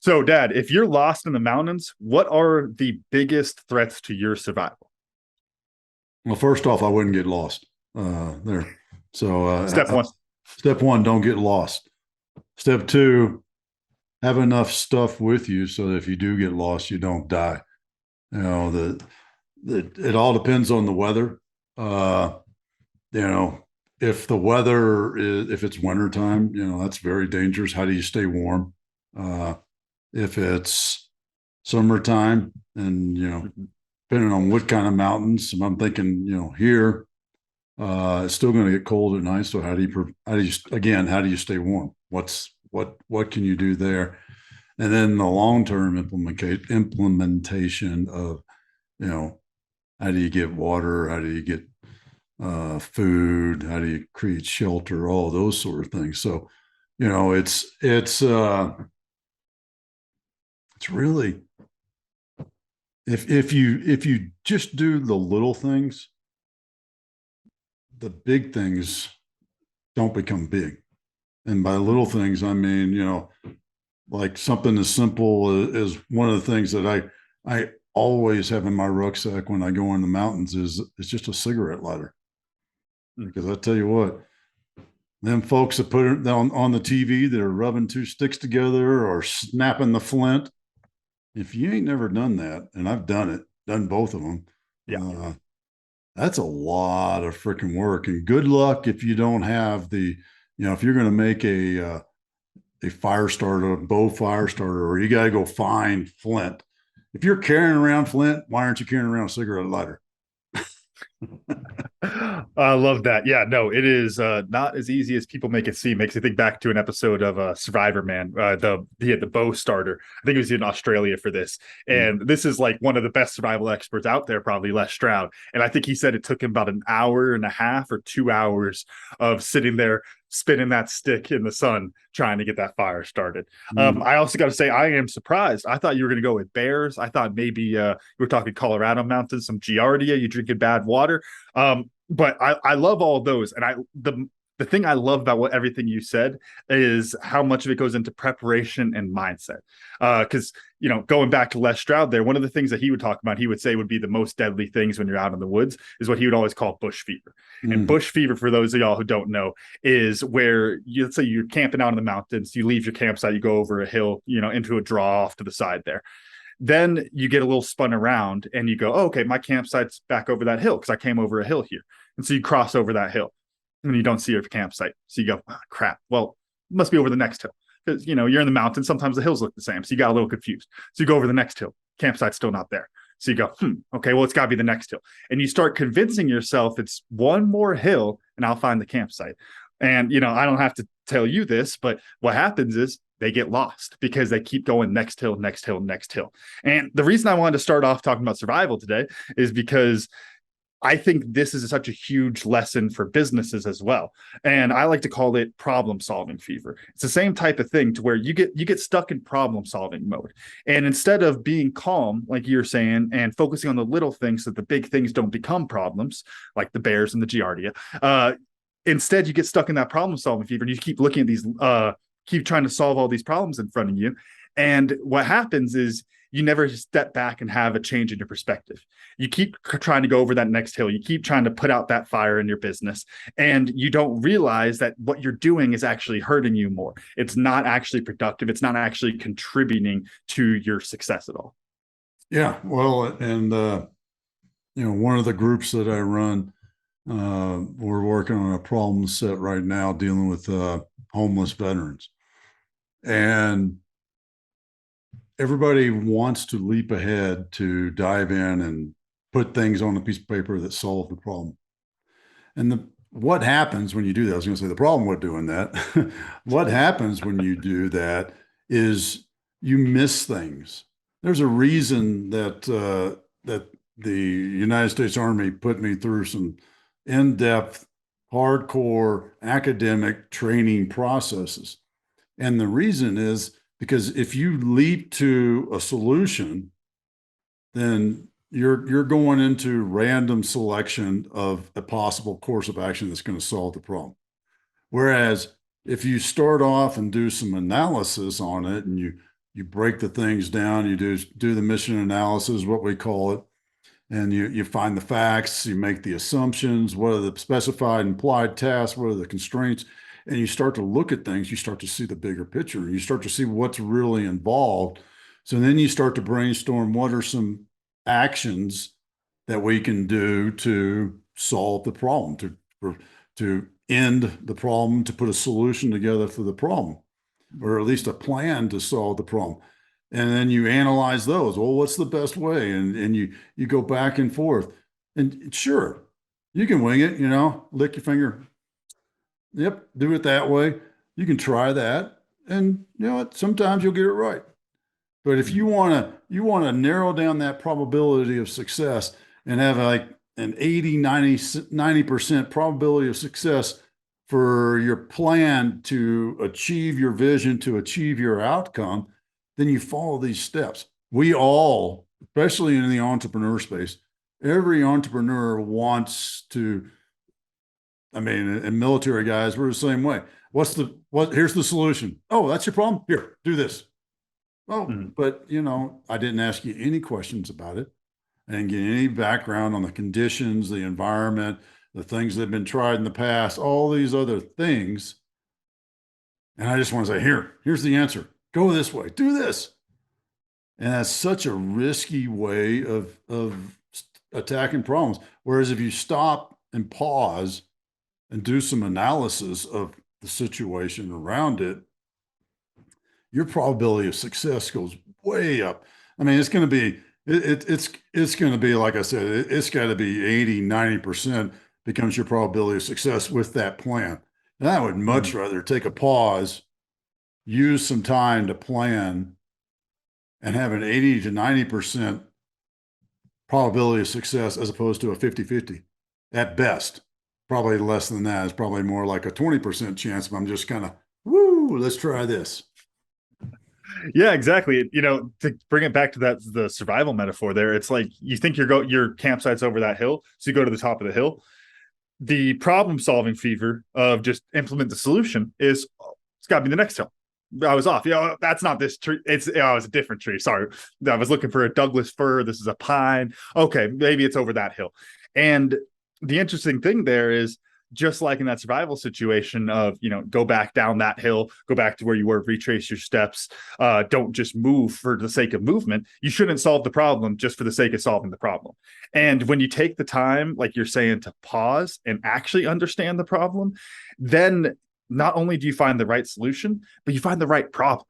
So, Dad, if you're lost in the mountains, what are the biggest threats to your survival? Well, first off, I wouldn't get lost there. So, Step one. step one, don't get lost. Step two, have enough stuff with you so that if you do get lost, you don't die. You know, it all depends on the weather. Uh, you know, if the weather is, if it's wintertime, that's very dangerous. How do you stay warm? Uh, if it's summertime and, depending on what kind of mountains, I'm thinking, here, it's still going to get cold at night. So how do you stay warm? What can you do there? And then the long term implementation of, you know, how do you get water? How do you get food? How do you create shelter? All those sort of things. So, it's really, if you just do the little things, the big things don't become big. And by little things, I mean, like something as simple as one of the things that I always have in my rucksack when I go in the mountains is just a cigarette lighter. Because I tell you what, them folks that put it on the TV that are rubbing two sticks together or snapping the flint, if you ain't never done that, and I've done both of them, Yeah. uh, that's a lot of freaking work. And good luck if you don't have if you're going to make a fire starter, a bow fire starter, or you got to go find flint. If you're carrying around flint, why aren't you carrying around a cigarette lighter? I love that. Yeah, no, it is not as easy as people make it seem. Makes me think back to an episode of Survivor Man. He had the bow starter. I think he was in Australia for this, Mm. and this is like one of the best survival experts out there, probably Les Stroud. And I think he said it took him about an hour and a half or 2 hours of sitting there spinning that stick in the sun trying to get that fire started. Mm. I also got to say, I am surprised. I thought you were going to go with bears. I thought maybe you were talking Colorado mountains, some giardia. You drinking bad water. But I love all of those, and the thing I love about everything you said is how much of it goes into preparation and mindset. Because going back to Les Stroud, there, one of the things that he would talk about, he would say would be the most deadly things when you're out in the woods is what he would always call bush fever. And Mm. bush fever, for those of y'all who don't know, is where let's say you're camping out in the mountains, you leave your campsite, you go over a hill, into a draw off to the side there. Then you get a little spun around and you go, oh, okay, my campsite's back over that hill because I came over a hill here. And so you cross over that hill and you don't see your campsite. So you go, oh, crap. Well, it must be over the next hill. Because you're in the mountains. Sometimes the hills look the same. So you got a little confused. So you go over the next hill. Campsite's still not there. So you go, okay, well, it's got to be the next hill. And you start convincing yourself it's one more hill and I'll find the campsite. And, I don't have to tell you this, but what happens is they get lost because they keep going next hill, next hill, next hill. And the reason I wanted to start off talking about survival today is because I think this is such a huge lesson for businesses as well. And I like to call it problem solving fever. It's the same type of thing to where you get stuck in problem solving mode. And instead of being calm, like you're saying, and focusing on the little things so that the big things don't become problems, like the bears and the giardia, instead you get stuck in that problem solving fever and you keep looking at these keep trying to solve all these problems in front of you. And what happens is you never step back and have a change in your perspective. You keep trying to go over that next hill. You keep trying to put out that fire in your business. And you don't realize that what you're doing is actually hurting you more. It's not actually productive. It's not actually contributing to your success at all. Yeah, well, and one of the groups that I run, we're working on a problem set right now dealing with homeless veterans, and everybody wants to leap ahead to dive in and put things on a piece of paper that solve the problem. And what happens when you do that? I was going to say the problem with doing that. What happens when you do that is you miss things. There's a reason that the United States Army put me through some in-depth, hardcore academic training processes. And the reason is because if you leap to a solution, then you're going into random selection of a possible course of action that's going to solve the problem. Whereas if you start off and do some analysis on it and you You break the things down. You do the mission analysis, what we call it, and you find the facts. You make the assumptions. What are the specified and implied tasks? What are the constraints? And you start to look at things. You start to see the bigger picture. You start to see what's really involved. So then you start to brainstorm what are some actions that we can do to solve the problem, to end the problem, to put a solution together for the problem, or at least a plan to solve the problem. And then you analyze those. Well, what's the best way? And you go back and forth. And sure, you can wing it, lick your finger. Yep, do it that way. You can try that. And you know what? Sometimes you'll get it right. But if you want to narrow down that probability of success and have like an 80, 90% probability of success for your plan to achieve your vision, to achieve your outcome, then you follow these steps. We all, especially in the entrepreneur space, every entrepreneur wants to, I mean, and military guys, we're the same way. Here's the solution. Oh, that's your problem? Here, do this. Oh, Mhm. but I didn't ask you any questions about it. I didn't get any background on the conditions, the environment, the things that have been tried in the past, all these other things. And I just want to say, here's the answer. Go this way, do this. And that's such a risky way of attacking problems. Whereas if you stop and pause and do some analysis of the situation around it, your probability of success goes way up. I mean, it's going to be it's going to be like I said, it's got to be 80, 90% becomes your probability of success with that plan. And I would much Mhm. rather take a pause, use some time to plan, and have an 80 to 90% probability of success as opposed to a 50-50 at best. Probably less than that. It's probably more like a 20% chance, but I'm just kind of, woo, let's try this. Yeah, exactly. To bring it back to the survival metaphor there, it's like you think your campsite's over that hill, so you go to the top of the hill. The problem solving fever of just implement the solution is, oh, it's got to be the next hill. I was off. That's not this tree. It's a different tree. Sorry, I was looking for a Douglas fir. This is a pine. Okay, maybe it's over that hill. And the interesting thing there is, just like in that survival situation of, go back down that hill, go back to where you were, retrace your steps. Don't just move for the sake of movement. You shouldn't solve the problem just for the sake of solving the problem. And when you take the time, like you're saying, to pause and actually understand the problem, then not only do you find the right solution, but you find the right problem.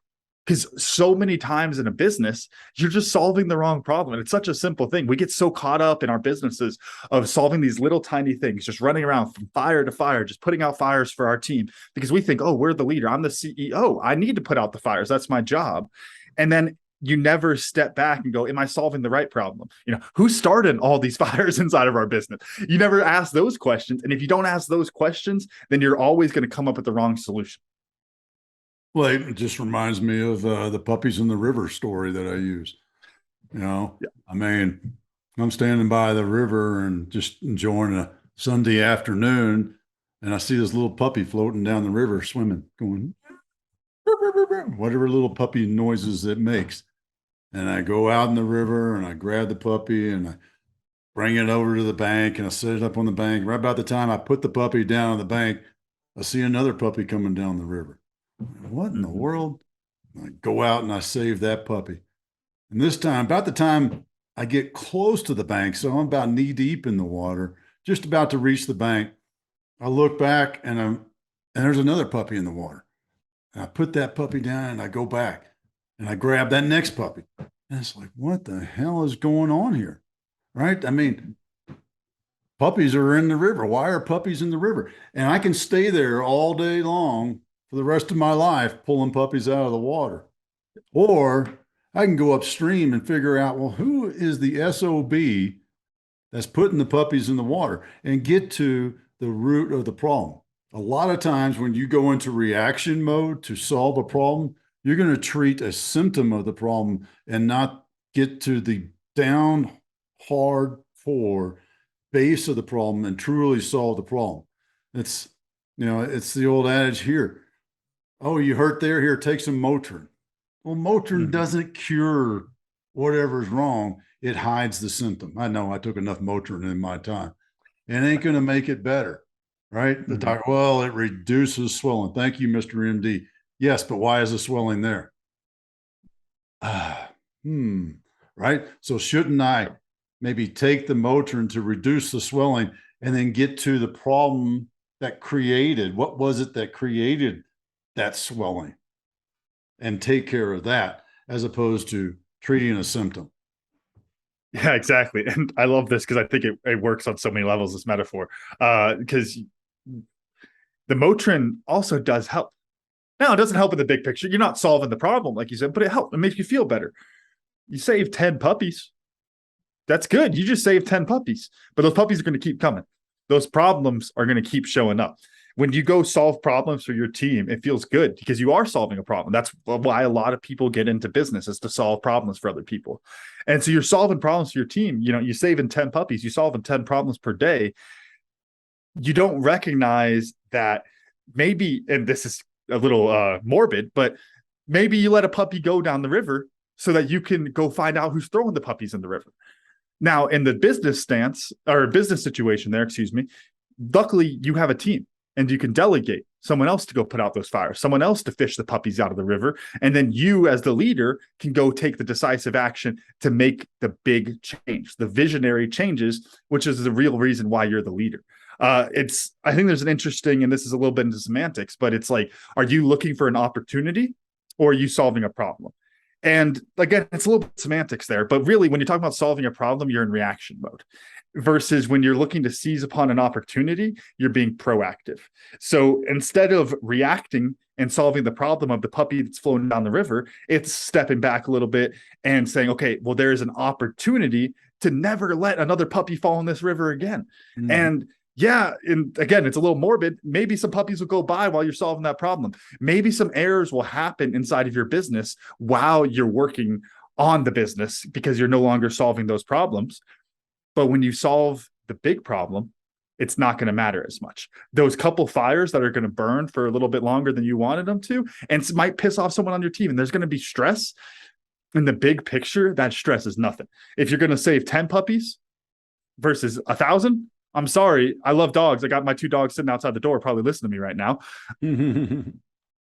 Because so many times in a business, you're just solving the wrong problem. And it's such a simple thing. We get so caught up in our businesses of solving these little tiny things, just running around from fire to fire, just putting out fires for our team because we think, oh, we're the leader. I'm the CEO. I need to put out the fires. That's my job. And then you never step back and go, am I solving the right problem? Who started all these fires inside of our business? You never ask those questions. And if you don't ask those questions, then you're always going to come up with the wrong solution. Well, it just reminds me of the puppies in the river story that I use. You know, Yeah. I mean, I'm standing by the river and just enjoying a Sunday afternoon, and I see this little puppy floating down the river, swimming, going whatever little puppy noises it makes. And I go out in the river and I grab the puppy and I bring it over to the bank and I set it up on the bank. Right about the time I put the puppy down on the bank, I see another puppy coming down the river. What in the Mm-hmm. world? I go out and I save that puppy. And this time, about the time I get close to the bank, so I'm about knee deep in the water, just about to reach the bank, I look back and there's another puppy in the water. And I put that puppy down and I go back and I grab that next puppy. And it's like, what the hell is going on here? Right? I mean, puppies are in the river. Why are puppies in the river? And I can stay there all day long for the rest of my life pulling puppies out of the water. Or I can go upstream and figure out, well, who is the SOB that's putting the puppies in the water and get to the root of the problem. A lot of times when you go into reaction mode to solve a problem, you're going to treat a symptom of the problem and not get to the down hard core base of the problem and truly solve the problem. It's, it's the old adage here. Oh, you hurt there? Here, take some Motrin. Well, Motrin Mhm. doesn't cure whatever's wrong. It hides the symptom. I know I took enough Motrin in my time. It ain't going to make it better, right? The Mhm. doctor, well, it reduces swelling. Thank you, Mr. MD. Yes, but why is the swelling there? Ah, hmm, right? So shouldn't I maybe take the Motrin to reduce the swelling and then get to the problem that created, what was it that created that swelling, and take care of that as opposed to treating a symptom? Yeah, exactly. And I love this because I think it works on so many levels, this metaphor. Because the Motrin also does help. Now, it doesn't help in the big picture. You're not solving the problem, like you said, but it helps. It makes you feel better. You save 10 puppies. That's good. You just saved 10 puppies, but those puppies are going to keep coming. Those problems are going to keep showing up. When you go solve problems for your team, it feels good because you are solving a problem. That's why a lot of people get into business, is to solve problems for other people. And so you're solving problems for your team. You know, you saving 10 puppies, you solving 10 problems per day. You don't recognize that maybe, and this is a little morbid, but maybe you let a puppy go down the river so that you can go find out who's throwing the puppies in the river. Now, in the business stance or business situation there, excuse me, luckily you have a team and you can delegate someone else to go put out those fires, someone else to fish the puppies out of the river. And then you, as the leader, can go take the decisive action to make the big change, the visionary changes, which is the real reason why you're the leader. I think there's an interesting, and this is a little bit into semantics, but it's like, are you looking for an opportunity or are you solving a problem? And again, it's a little bit semantics there, but really, when you're talking about solving a problem, you're in reaction mode. Versus when you're looking to seize upon an opportunity, you're being proactive. So instead of reacting and solving the problem of the puppy that's flowing down the river, it's stepping back a little bit and saying, okay, well, there is an opportunity to never let another puppy fall in this river again. Mhm. And yeah, and again, it's a little morbid. Maybe some puppies will go by while you're solving that problem. Maybe some errors will happen inside of your business while you're working on the business because you're no longer solving those problems. But when you solve the big problem, it's not going to matter as much. Those couple fires that are going to burn for a little bit longer than you wanted them to, and it might piss off someone on your team, and there's going to be stress. In the big picture, that stress is nothing. If you're going to save 10 puppies versus 1,000, I'm sorry. I love dogs. I got my two dogs sitting outside the door, probably listening to me right now.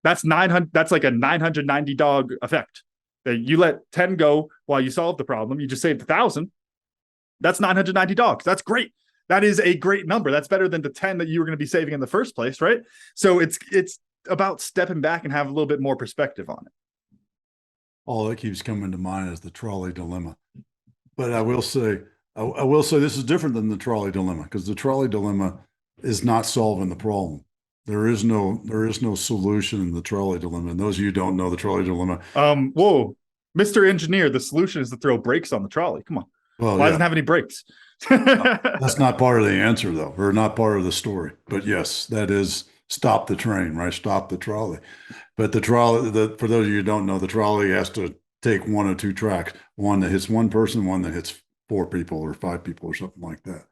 That's 900. That's like a 990 dog effect. You let 10 go while you solve the problem. You just saved 1,000. That's 990 dogs. That's great. That is a great number. That's better than the 10 that you were going to be saving in the first place, right? So it's about stepping back and have a little bit more perspective on it. All that keeps coming to mind is the trolley dilemma. But I will say this is different than the trolley dilemma, because the trolley dilemma is not solving the problem. There is no solution in the trolley dilemma. And those of you who don't know the trolley dilemma, Whoa, Mr. Engineer, the solution is to throw brakes on the trolley. Come on. well, Why yeah, doesn't it have any brakes? that's not part of the answer though, or not part of the story. But yes, that is stop the train, right? Stop the trolley. But the trolley, for those of you who don't know, the trolley has to take one or two tracks, one that hits one person, one that hits four people or five people or something like that.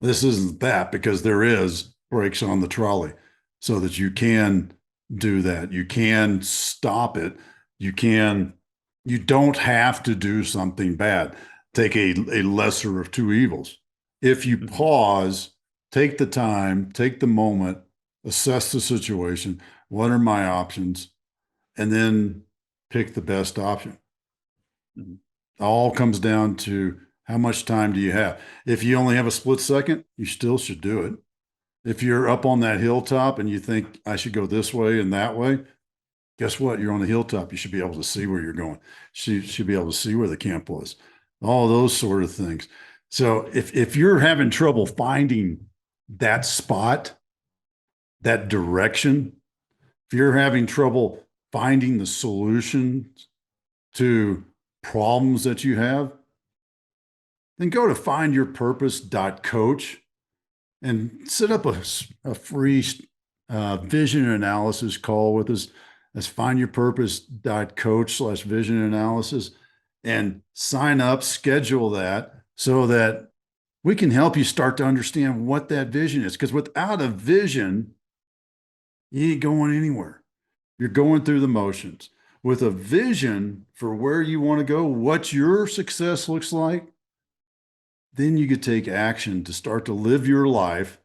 This isn't that, because there is brakes on the trolley so that you can do that. You can stop it. You can, you don't have to do something bad. Take a lesser of two evils. If you Mhm. pause, take the time, take the moment, assess the situation. What are my options? And then pick the best option. Mhm. All comes down to how much time do you have? If you only have a split second, you still should do it. If you're up on that hilltop and you think I should go this way and that way, guess what? You're on the hilltop. You should be able to see where you're going. You should be able to see where the camp was. All those sort of things. So if you're having trouble finding that spot, that direction, if you're having trouble finding the solutions to problems that you have, then go to findyourpurpose.coach and set up a free vision analysis call with us. That's findyourpurpose.coach/vision analysis, and sign up, schedule that so that we can help you start to understand what that vision is. Because without a vision, you ain't going anywhere. You're going through the motions. with a vision for where you want to go, what your success looks like, then you could take action to start to live your life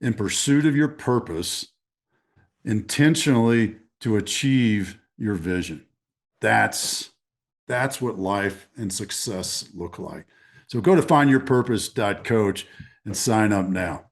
in pursuit of your purpose, intentionally to achieve your vision. That's what life and success look like. So go to findyourpurpose.coach and sign up now.